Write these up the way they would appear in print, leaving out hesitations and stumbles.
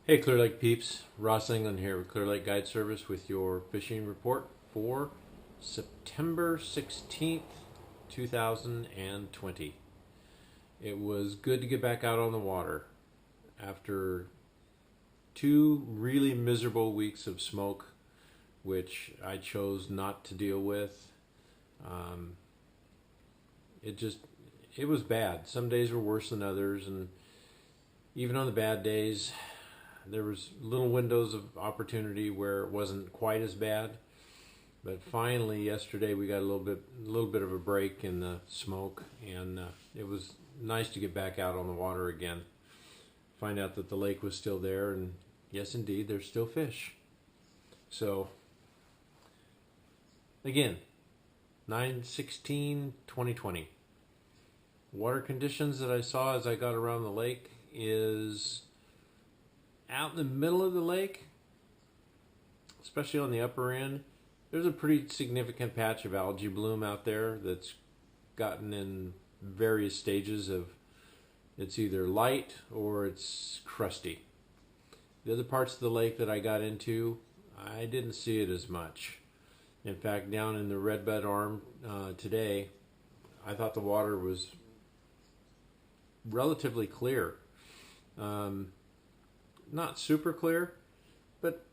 Hey Clear Lake peeps, Ross England here with Clear Lake Guide Service with your fishing report for September 16th, 2020. It was good to get back out on the water after 2 really miserable weeks of smoke, which I chose not to deal with. Um, it just, it was bad. Some days were worse than others, and even on the bad days, there was little windows of opportunity where it wasn't quite as bad. But finally, yesterday we got a little bit of a break in the smoke, and it was nice to get back out on the water again. Find out that the lake was still there, and yes, indeed, there's still fish. So again, 9/16/2020. Water conditions that I saw as I got around the lake is out in the middle of the lake, especially on the upper end. There's a pretty significant patch of algae bloom out there that's gotten in various stages of it's either light or it's crusty. The other parts of the lake that I got into, I didn't see it as much. In fact, down in the Redbud Arm today, I thought the water was relatively clear. Not super clear, but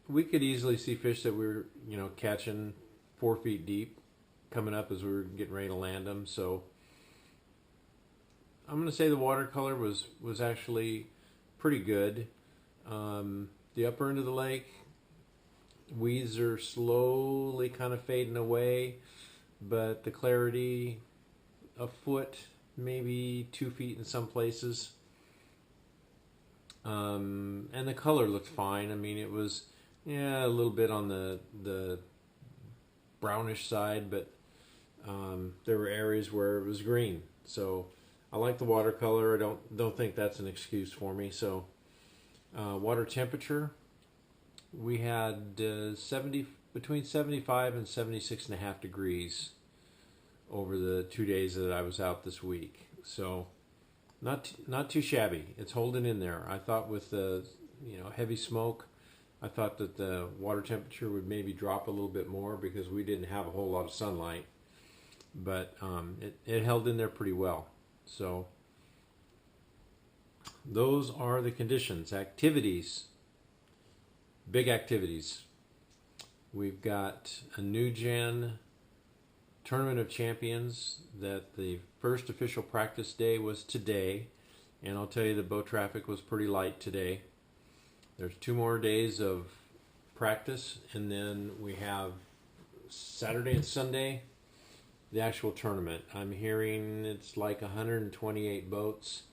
we could easily see fish that we were, catching 4 feet deep coming up as we were getting ready to land them. So I'm going to say the watercolor was actually pretty good. The upper end of the lake, weeds are slowly kind of fading away, but the clarity, a foot, maybe 2 feet in some places. And the color looked fine. I mean, it was, a little bit on the brownish side, but there were areas where it was green. So I like the watercolor. I don't think that's an excuse for me. So water temperature, we had between 75 and 76.5 degrees over the 2 days that I was out this week. So not too shabby. It's holding in there. I thought with the heavy smoke, I thought that the water temperature would maybe drop a little bit more because we didn't have a whole lot of sunlight, but it held in there pretty well. So those are the conditions. Activities, big activities. We've got a new gen Tournament of Champions that the first official practice day was today, and I'll tell you the boat traffic was pretty light today. There's 2 more days of practice, and then we have Saturday and Sunday the actual tournament. I'm hearing it's like 128 boats,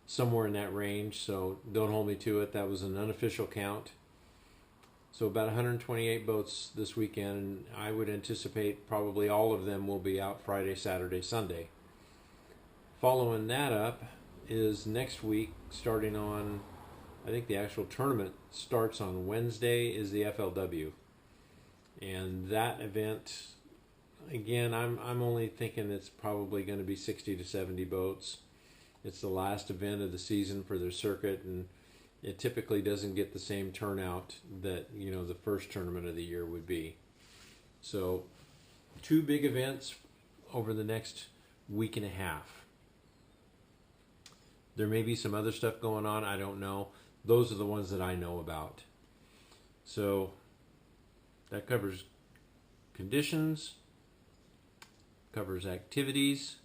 somewhere in that range, so don't hold me to it. That was an unofficial count. So about 128 boats this weekend, and I would anticipate probably all of them will be out Friday, Saturday, Sunday. Following that up is next week, starting on, I think the actual tournament starts on Wednesday, is the FLW. And that event, again, I'm only thinking it's probably going to be 60 to 70 boats. It's the last event of the season for their circuit, and it typically doesn't get the same turnout that the first tournament of the year would be. So 2 big events over the next week and a half. There may be some other stuff going on, I don't know. Those are the ones that I know about. So that covers conditions, covers activities,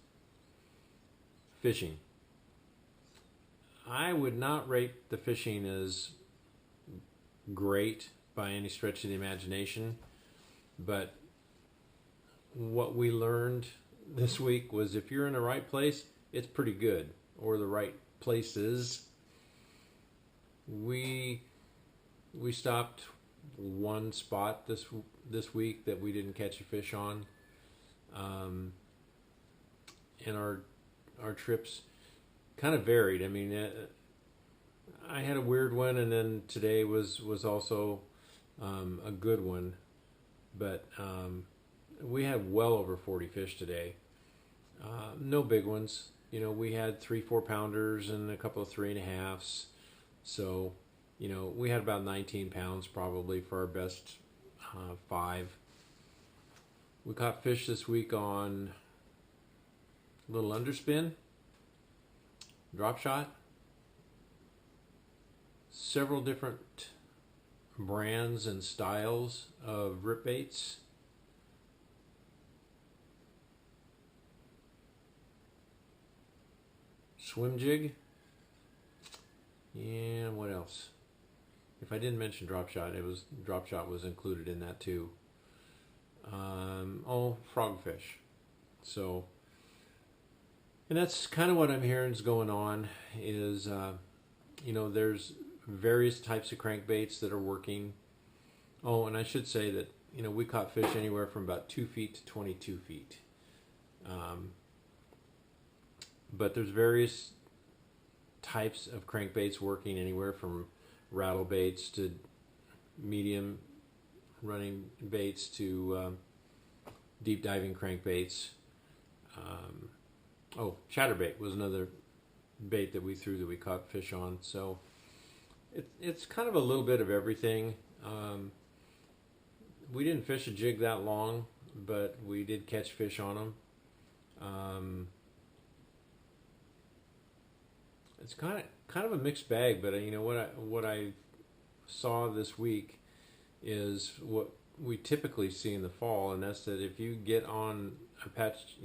fishing. I would not rate the fishing as great by any stretch of the imagination, but what we learned this week was if you're in the right place, it's pretty good, or the right places. We stopped one spot this week that we didn't catch a fish on, and our trips kind of varied. I mean, I had a weird one, and then today was also a good one. But we had well over 40 fish today. No big ones. We had 3 4 pounders and a couple of 3.5s. So, we had about 19 pounds probably for our best 5. We caught fish this week on a little underspin, drop shot, several different brands and styles of rip baits. Swim jig, and what else? If I didn't mention drop shot, drop shot was included in that too. Frogfish. So, and that's kind of what I'm hearing is going on. Is there's various types of crankbaits that are working. Oh, and I should say that we caught fish anywhere from about 2 feet to 22 feet. But there's various types of crankbaits working, anywhere from rattle baits to medium running baits to deep diving crankbaits. Chatterbait was another bait that we threw that we caught fish on. So it's kind of a little bit of everything. We didn't fish a jig that long, but we did catch fish on them. It's kind of a mixed bag, but what I saw this week is what we typically see in the fall, and that's that if you get on a patch,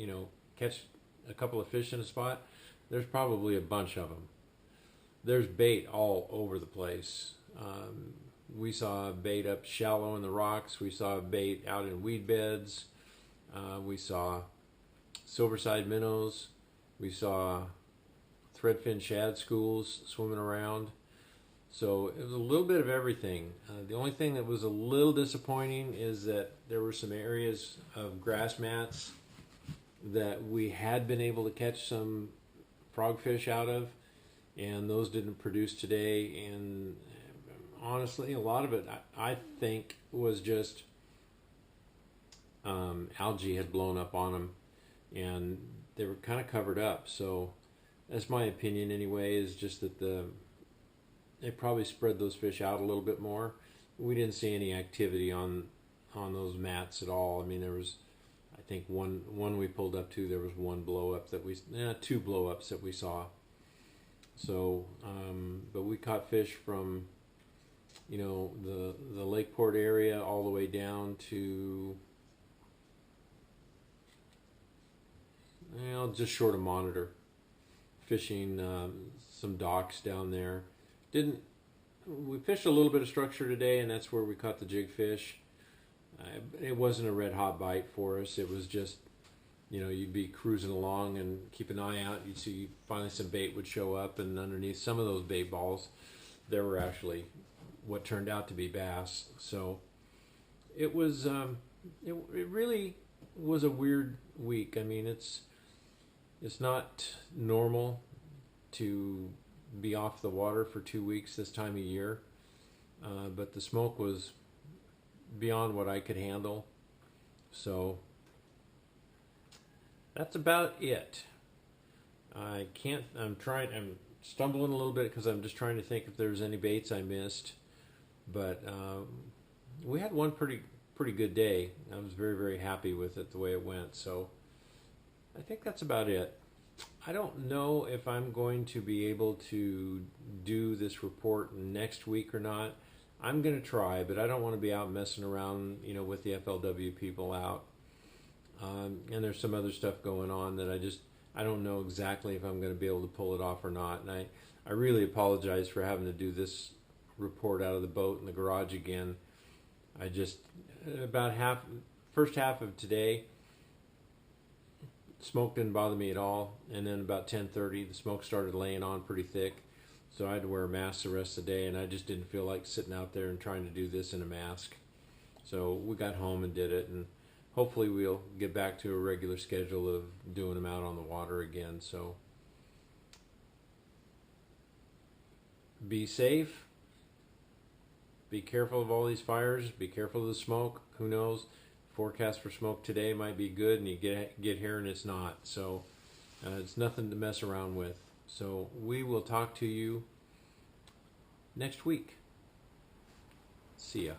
catch a couple of fish in a spot, there's probably a bunch of them. There's bait all over the place. We saw bait up shallow in the rocks. We saw bait out in weed beds. We saw silverside minnows. We saw threadfin shad schools swimming around. So it was a little bit of everything. The only thing that was a little disappointing is that there were some areas of grass mats that we had been able to catch some frogfish out of, and those didn't produce today. And honestly, a lot of it I think was just algae had blown up on them, and they were kind of covered up. So that's my opinion anyway, is just that they probably spread those fish out a little bit more. We didn't see any activity on those mats at all. I mean, there was, I think one we pulled up to, there was one blow up that two blow ups that we saw. So, but we caught fish from, the Lakeport area all the way down to, just short of Monitor. Fishing some docks down there. We fished a little bit of structure today, and that's where we caught the jig fish. It wasn't a red hot bite for us. It was just, you'd be cruising along and keep an eye out. You'd see finally some bait would show up, and underneath some of those bait balls, there were actually what turned out to be bass. So it was, it really was a weird week. I mean, it's not normal to be off the water for 2 weeks this time of year, but the smoke was beyond what I could handle. So that's about it. I'm stumbling a little bit because I'm just trying to think if there's any baits I missed, but we had one pretty good day. I was very, very happy with it, the way it went. So I think that's about it. I don't know if I'm going to be able to do this report next week or not. I'm going to try, but I don't want to be out messing around, with the FLW people out. And there's some other stuff going on that I don't know exactly if I'm going to be able to pull it off or not. And I really apologize for having to do this report out of the boat in the garage again. First half of today, smoke didn't bother me at all, and then about 10:30 the smoke started laying on pretty thick, so I had to wear a mask the rest of the day, and I just didn't feel like sitting out there and trying to do this in a mask. So we got home and did it, and hopefully we'll get back to a regular schedule of doing them out on the water again. So be safe, be careful of all these fires, be careful of the smoke. Who knows? Forecast for smoke today might be good, and you get here and it's not. So it's nothing to mess around with. So we will talk to you next week. See ya.